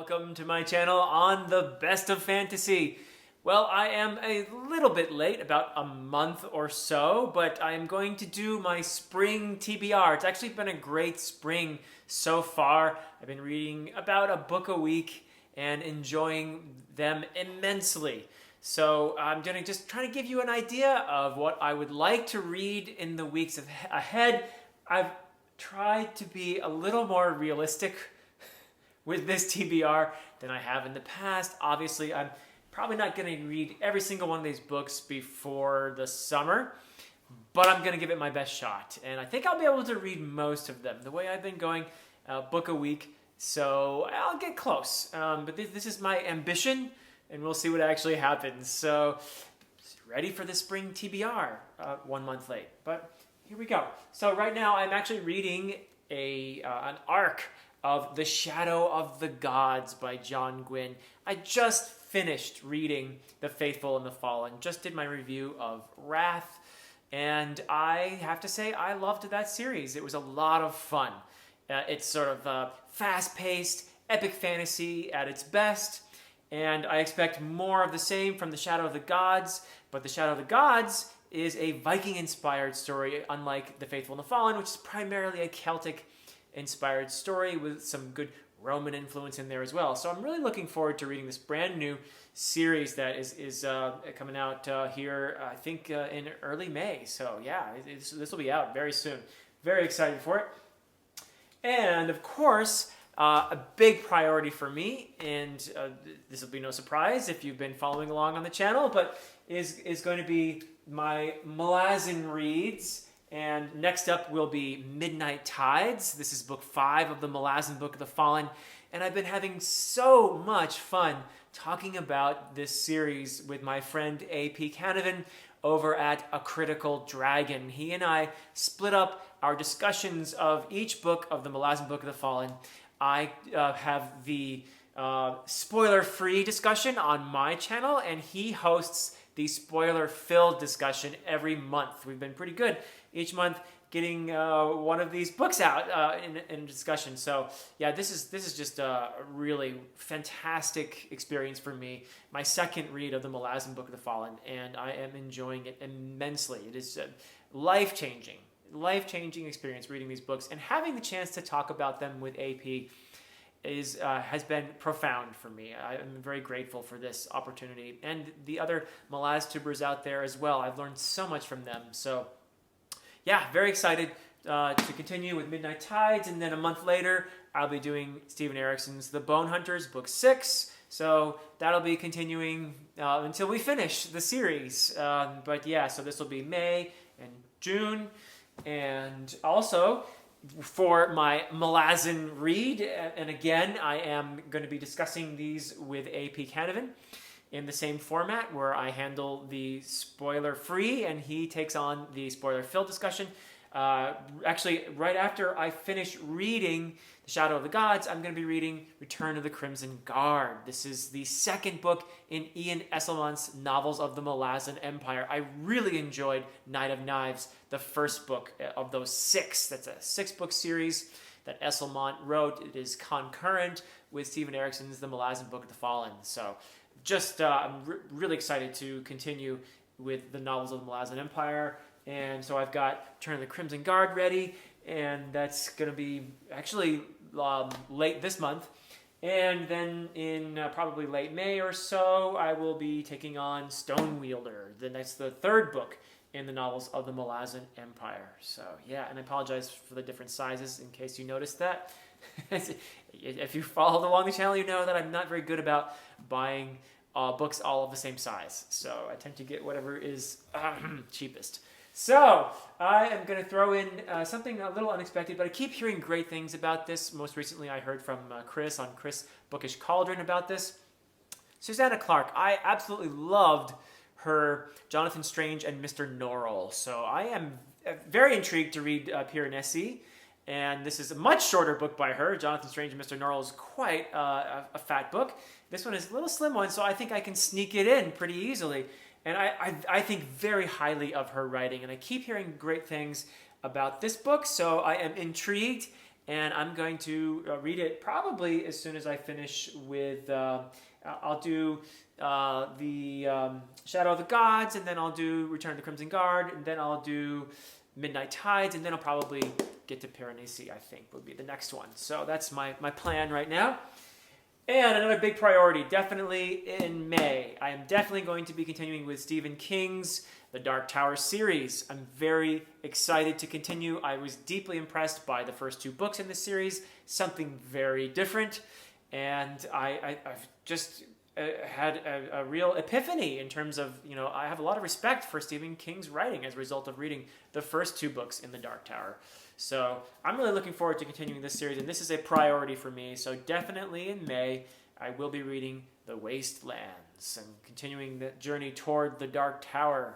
welcome to my channel on the best of fantasy. Well, I am a little bit late, about a month or so, but I am going to do my spring TBR. It's actually been a great spring so far. I've been reading about a book a week and enjoying them immensely. So I'm going to just try to give you an idea of what I would like to read in the weeks ahead. I've tried to be a little more realistic with this TBR than I have in the past. Obviously, I'm probably not going to read every single one of these books before the summer, but I'm going to give it my best shot. And I think I'll be able to read most of them the way I've been going, book a week. So I'll get close. But this is my ambition, and we'll see what actually happens. So ready for the spring TBR, 1 month late. But here we go. So right now I'm actually reading an arc of The Shadow of the Gods by John Gwynne. I just finished reading The Faithful and the Fallen, just did my review of Wrath, and I have to say I loved that series. It was a lot of fun. It's sort of fast-paced, epic fantasy at its best, and I expect more of the same from The Shadow of the Gods, but The Shadow of the Gods is a Viking-inspired story, unlike The Faithful and the Fallen, which is primarily a Celtic-inspired story with some good Roman influence in there as well. So I'm really looking forward to reading this brand new series that is coming out here, I think, in early May. So yeah, this will be out very soon. Very excited for it. And of course, a big priority for me, and this will be no surprise if you've been following along on the channel, but is going to be my Malazan reads. And next up will be Midnight Tides. This is book 5 of the Malazan Book of the Fallen. And I've been having so much fun talking about this series with my friend A.P. Canavan over at A Critical Dragon. He and I split up our discussions of each book of the Malazan Book of the Fallen. I have the spoiler-free discussion on my channel, and he hosts the spoiler-filled discussion every month. We've been pretty good each month getting one of these books out in discussion. So yeah, this is just a really fantastic experience for me. My second read of the Malazan Book of the Fallen, and I am enjoying it immensely. It is a life-changing experience reading these books, and having the chance to talk about them with AP has been profound for me. I'm very grateful for this opportunity, and the other Malaz tubers out there as well. I've learned so much from them. So yeah, very excited to continue with Midnight Tides, and then a month later I'll be doing Stephen Erickson's The Bone Hunters, book 6. So that'll be continuing until we finish the series. But yeah, so this will be May and June, and also for my Malazan read, and again, I am going to be discussing these with A.P. Canavan in the same format where I handle the spoiler-free and he takes on the spoiler-filled discussion. Actually, right after I finish reading The Shadow of the Gods, I'm going to be reading Return of the Crimson Guard. This is the second book in Ian Esselmont's Novels of the Malazan Empire. I really enjoyed Night of Knives, the first book of those 6. That's a 6-book series that Esselmont wrote. It is concurrent with Stephen Erickson's The Malazan Book of the Fallen. So just I'm really excited to continue with the Novels of the Malazan Empire. And so I've got Return of the Crimson Guard ready, and that's going to be actually late this month. And then in probably late May or so, I will be taking on Stonewielder. That's the 3rd book in the Novels of the Malazan Empire. So yeah, and I apologize for the different sizes in case you noticed that. If you followed along the channel, you know that I'm not very good about buying books all of the same size. So I tend to get whatever is cheapest. So I am going to throw in something a little unexpected, but I keep hearing great things about this. Most recently, I heard from Chris on Chris Bookish Cauldron about this. Susanna Clarke, I absolutely loved her Jonathan Strange and Mr. Norrell. So I am very intrigued to read Piranesi. And this is a much shorter book by her. Jonathan Strange and Mr. Norrell is quite a fat book. This one is a little slim one, so I think I can sneak it in pretty easily. And I think very highly of her writing, and I keep hearing great things about this book, so I am intrigued and I'm going to read it probably as soon as I finish with. I'll do the Shadow of the Gods, and then I'll do Return of the Crimson Guard, and then I'll do Midnight Tides, and then I'll probably get to Piranesi, I think, would be the next one. So that's my plan right now. And another big priority, definitely in May, I am definitely going to be continuing with Stephen King's The Dark Tower series. I'm very excited to continue. I was deeply impressed by the first 2 books in the series, something very different. And I've just had a real epiphany in terms of, I have a lot of respect for Stephen King's writing as a result of reading the first 2 books in The Dark Tower. So I'm really looking forward to continuing this series, and this is a priority for me. So definitely in May, I will be reading The Wastelands and continuing the journey toward The Dark Tower.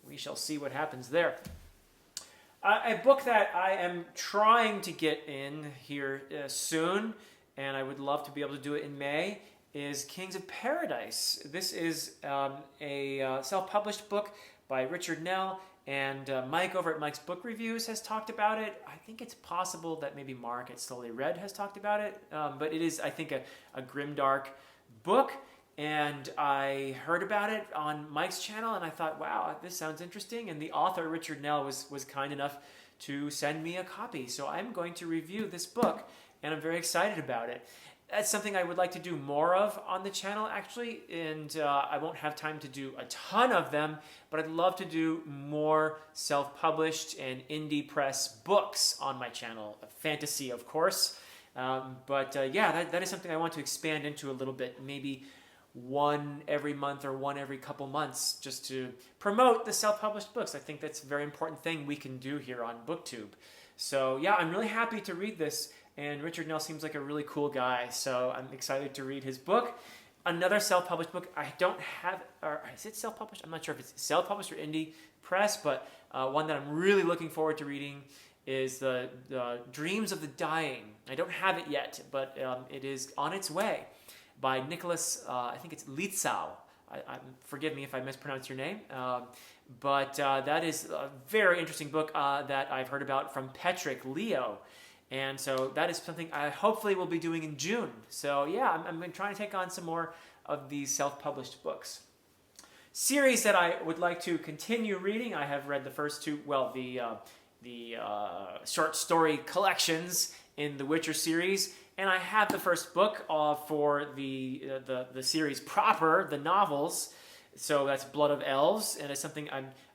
We shall see what happens there. A book that I am trying to get in here soon, and I would love to be able to do it in May, is Kings of Paradise. This is a self-published book by Richard Nell, and Mike over at Mike's Book Reviews has talked about it. I think it's possible that maybe Mark at Slowly Read has talked about it, but it is, I think, a grimdark book, and I heard about it on Mike's channel, and I thought, wow, this sounds interesting, and the author, Richard Nell, was kind enough to send me a copy, so I'm going to review this book, and I'm very excited about it. That's something I would like to do more of on the channel, actually, and I won't have time to do a ton of them, but I'd love to do more self-published and indie press books on my channel. Fantasy, of course, yeah, that is something I want to expand into a little bit, maybe one every month or one every couple months, just to promote the self-published books. I think that's a very important thing we can do here on BookTube. So yeah, I'm really happy to read this. And Richard Nell seems like a really cool guy, so I'm excited to read his book. Another self-published book I don't have, or is it self-published? I'm not sure if it's self-published or indie press, but one that I'm really looking forward to reading is the Dreams of the Dying. I don't have it yet, but it is on its way by Nicholas, I think it's Litzau. Forgive me if I mispronounce your name, but that is a very interesting book that I've heard about from Petrick Leo. And so that is something I hopefully will be doing in June. So yeah, I'm trying to take on some more of these self-published books. Series that I would like to continue reading. I have read the first 2, well, the short story collections in the Witcher series, and I have the first book for the series proper, the novels. So that's Blood of Elves, and it's something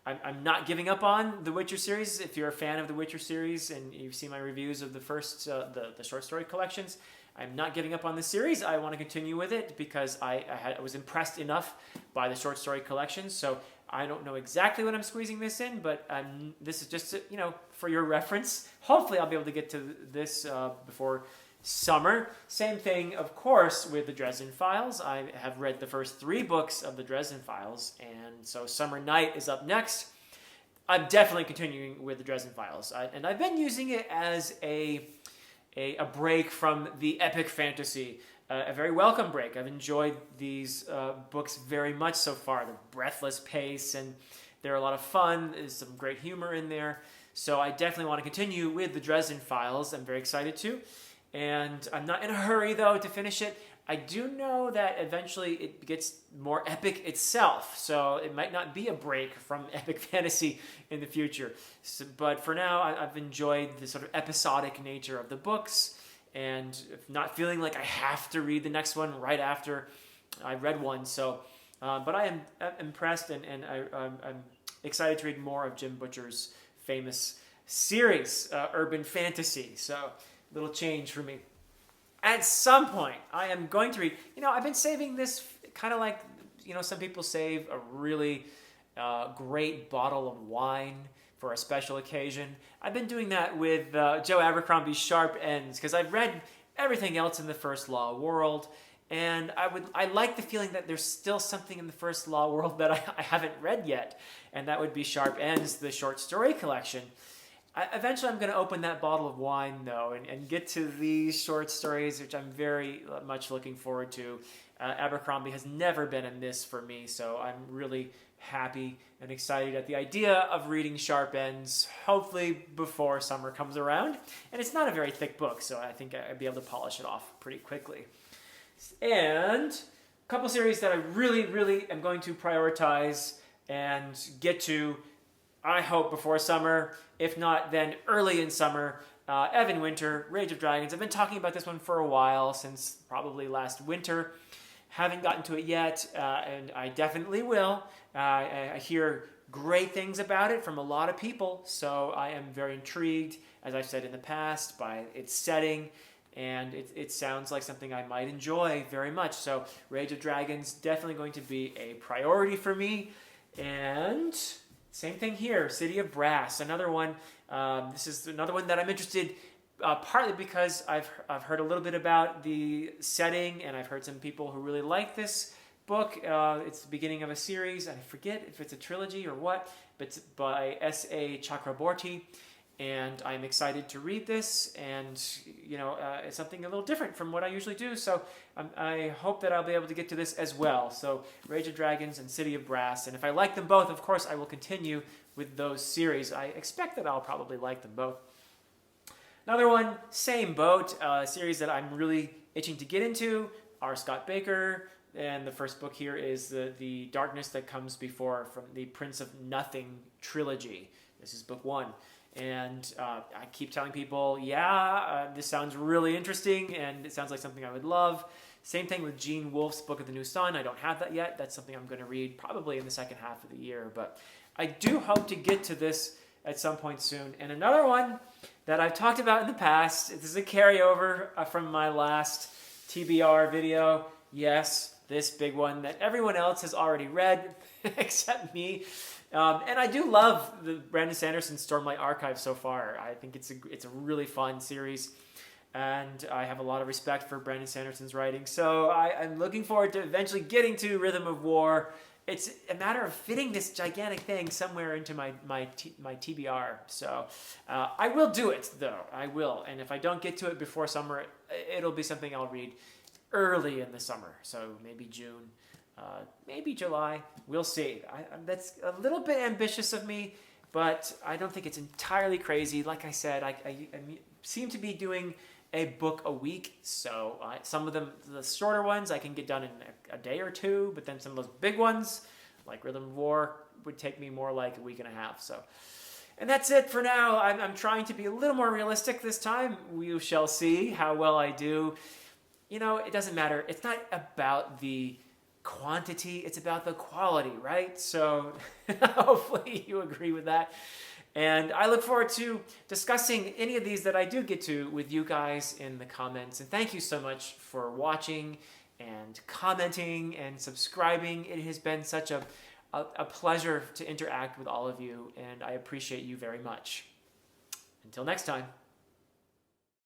I'm not giving up on the Witcher series. If you're a fan of the Witcher series and you've seen my reviews of the first the short story collections, I'm not giving up on this series. I want to continue with it because I was impressed enough by the short story collections. So I don't know exactly when I'm squeezing this in, but this is just for your reference. Hopefully, I'll be able to get to this before summer. Same thing, of course, with the Dresden Files. I have read the first 3 books of the Dresden Files, and so Summer Night is up next. I'm definitely continuing with the Dresden Files, and I've been using it as a break from the epic fantasy, a very welcome break. I've enjoyed these books very much so far. The breathless pace, and they're a lot of fun. There's some great humor in there, so I definitely want to continue with the Dresden Files. I'm very excited to. And I'm not in a hurry, though, to finish it. I do know that eventually it gets more epic itself, so it might not be a break from epic fantasy in the future. So, but for now, I've enjoyed the sort of episodic nature of the books, and not feeling like I have to read the next one right after I read one. So, but I am impressed, and I'm excited to read more of Jim Butcher's famous series, Urban Fantasy. So, little change for me. At some point, I am going to read, I've been saving this kind of like, some people save a really great bottle of wine for a special occasion. I've been doing that with Joe Abercrombie's Sharp Ends, because I've read everything else in the First Law world, and I like the feeling that there's still something in the First Law world that I haven't read yet, and that would be Sharp Ends, the short story collection. Eventually I'm going to open that bottle of wine, though, and get to these short stories, which I'm very much looking forward to. Abercrombie has never been a miss for me, so I'm really happy and excited at the idea of reading Sharp Ends, hopefully before summer comes around. And it's not a very thick book, so I think I'd be able to polish it off pretty quickly. And a couple series that I really, really am going to prioritize and get to, I hope, before summer. If not, then early in summer. Evan Winter, Rage of Dragons. I've been talking about this one for a while, since probably last winter. Haven't gotten to it yet, and I definitely will. I hear great things about it from a lot of people, so I am very intrigued, as I've said in the past, by its setting, and it sounds like something I might enjoy very much. So Rage of Dragons, definitely going to be a priority for me. And same thing here, City of Brass, another one. This is another one that I'm interested partly because I've heard a little bit about the setting, and I've heard some people who really like this book. It's the beginning of a series. I forget if it's a trilogy or what, but it's by S.A. Chakraborty, and I'm excited to read this, and it's something a little different from what I usually do, so I hope that I'll be able to get to this as well. So Rage of Dragons and City of Brass, and if I like them both, of course I will continue with those series. I expect that I'll probably like them both. Another one, same boat, a series that I'm really itching to get into, R. Scott Baker, and the first book here is the Darkness That Comes Before, from the Prince of Nothing trilogy. This is book 1. And I keep telling people, this sounds really interesting, and it sounds like something I would love. Same thing with Gene Wolfe's Book of the New Sun. I don't have that yet. That's something I'm going to read probably in the second half of the year. But I do hope to get to this at some point soon. And another one that I've talked about in the past, this is a carryover from my last TBR video. Yes, this big one that everyone else has already read except me. And I do love the Brandon Sanderson Stormlight Archive so far. I think it's a really fun series, and I have a lot of respect for Brandon Sanderson's writing. So I'm looking forward to eventually getting to Rhythm of War. It's a matter of fitting this gigantic thing somewhere into my TBR. So I will do it, though. I will. And if I don't get to it before summer, it'll be something I'll read early in the summer. So maybe June. Maybe July. We'll see. That's a little bit ambitious of me, but I don't think it's entirely crazy. Like I said, I seem to be doing a book a week, so some of them, the shorter ones, I can get done in a day or two, but then some of those big ones, like Rhythm of War, would take me more like a week and a half. So, and that's it for now. I'm trying to be a little more realistic this time. We shall see how well I do. It doesn't matter. It's not about the quantity, it's about the quality, right? So hopefully you agree with that. And I look forward to discussing any of these that I do get to with you guys in the comments. And thank you so much for watching and commenting and subscribing. It has been such a pleasure to interact with all of you, and I appreciate you very much. Until next time.